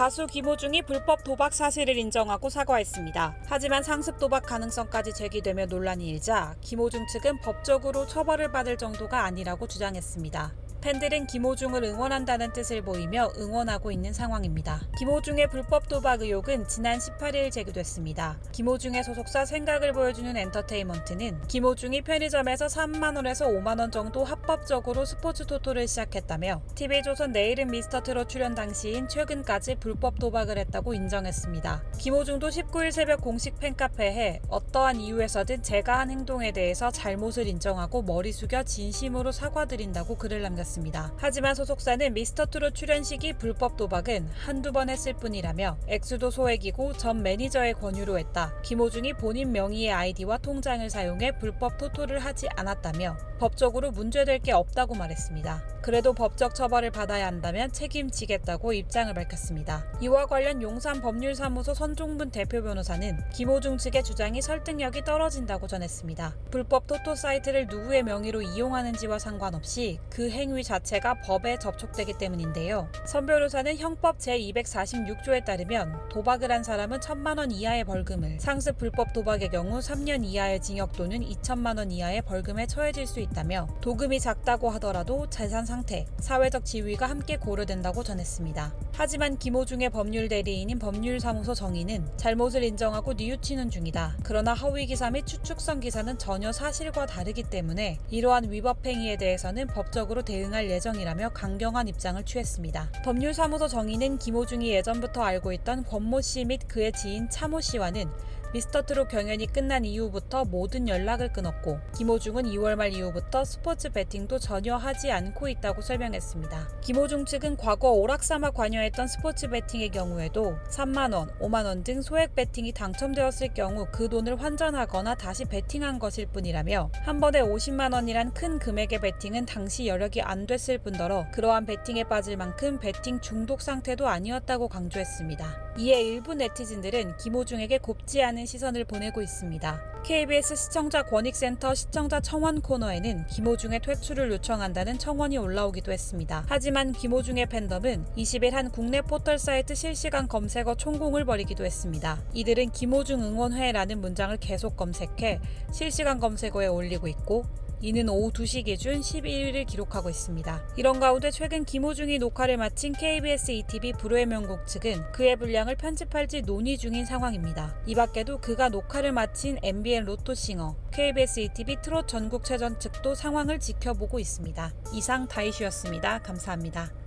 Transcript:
가수 김호중이 불법 도박 사실을 인정하고 사과했습니다. 하지만 상습 도박 가능성까지 제기되며 논란이 일자 김호중 측은 법적으로 처벌을 받을 정도가 아니라고 주장했습니다. 팬들은 김호중을 응원한다는 뜻을 보이며 응원하고 있는 상황입니다. 김호중의 불법 도박 의혹은 지난 18일 제기됐습니다. 김호중의 소속사 생각을 보여주는 엔터테인먼트는 김호중이 편의점에서 3만원에서 5만원 정도 합법적으로 스포츠 토토를 시작했다며 TV조선 내일은 미스터트롯 출연 당시인 최근까지 불법 도박을 했다고 인정했습니다. 김호중도 19일 새벽 공식 팬카페에 어떠한 이유에서든 제가 한 행동에 대해서 잘못을 인정하고 머리 숙여 진심으로 사과드린다고 글을 남겼습니다. 하지만 소속사는 미스터트롯 출연 시기 불법 도박은 한두 번 했을 뿐이라며 액수도 소액이고 전 매니저의 권유로 했다. 김호중이 본인 명의의 아이디와 통장을 사용해 불법 토토를 하지 않았다며 법적으로 문제될 게 없다고 말했습니다. 그래도 법적 처벌을 받아야 한다면 책임지겠다고 입장을 밝혔습니다. 이와 관련 용산법률사무소 선종문 대표 변호사는 김호중 측의 주장이 설득력이 떨어진다고 전했습니다. 불법 토토 사이트를 누구의 명의로 이용하는지와 상관없이 그 행위 자체가 법에 접촉되기 때문인데요. 선 변호사는 형법 제246조에 따르면 도박을 한 사람은 1,000만원 이하의 벌금을, 상습 불법 도박의 경우 3년 이하의 징역 또는 2천만원 이하의 벌금에 처해질 수 있다며 도금이 작다고 하더라도 재산 상태, 사회적 지위가 함께 고려된다고 전했습니다. 하지만 김호중의 법률 대리인인 법률사무소 정의는 잘못을 인정하고 뉘우치는 중이다. 그러나 허위기사 및 추측성 기사는 전혀 사실과 다르기 때문에 이러한 위법 행위에 대해서는 법적으로 대응할 예정이라며 강경한 입장을 취했습니다. 법률사무소 정의는 김호중이 예전부터 알고 있던 권모 씨 및 그의 지인 차모 씨와는 미스터트롯 경연이 끝난 이후부터 모든 연락을 끊었고 김호중은 2월 말 이후부터 스포츠 베팅도 전혀 하지 않고 있다고 설명했습니다. 김호중 측은 과거 오락삼아 관여했던 스포츠 베팅의 경우에도 3만원, 5만원 등 소액 베팅이 당첨되었을 경우 그 돈을 환전하거나 다시 베팅한 것일 뿐이라며 한 번에 50만원이란 큰 금액의 베팅은 당시 여력이 안 됐을 뿐더러 그러한 베팅에 빠질 만큼 베팅 중독 상태도 아니었다고 강조했습니다. 이에 일부 네티즌들은 김호중에게 곱지 않은 시선을 보내고 있습니다. KBS 시청자 권익센터 시청자 청원 코너에는 김호중의 퇴출을 요청한다는 청원이 올라오기도 했습니다. 하지만 김호중의 팬덤은 20일 한 국내 포털 사이트 실시간 검색어 총공을 벌이기도 했습니다. 이들은 김호중 응원회라는 문장을 계속 검색해 실시간 검색어에 올리고 있고 이는 오후 2시 기준 11일을 기록하고 있습니다. 이런 가운데 최근 김호중이 녹화를 마친 KBS ETV 불후의 명곡 측은 그의 분량을 편집할지 논의 중인 상황입니다. 이 밖에도 그가 녹화를 마친 MBN 로또싱어, KBS ETV 트롯 전국체전 측도 상황을 지켜보고 있습니다. 이상 다이슈였습니다. 감사합니다.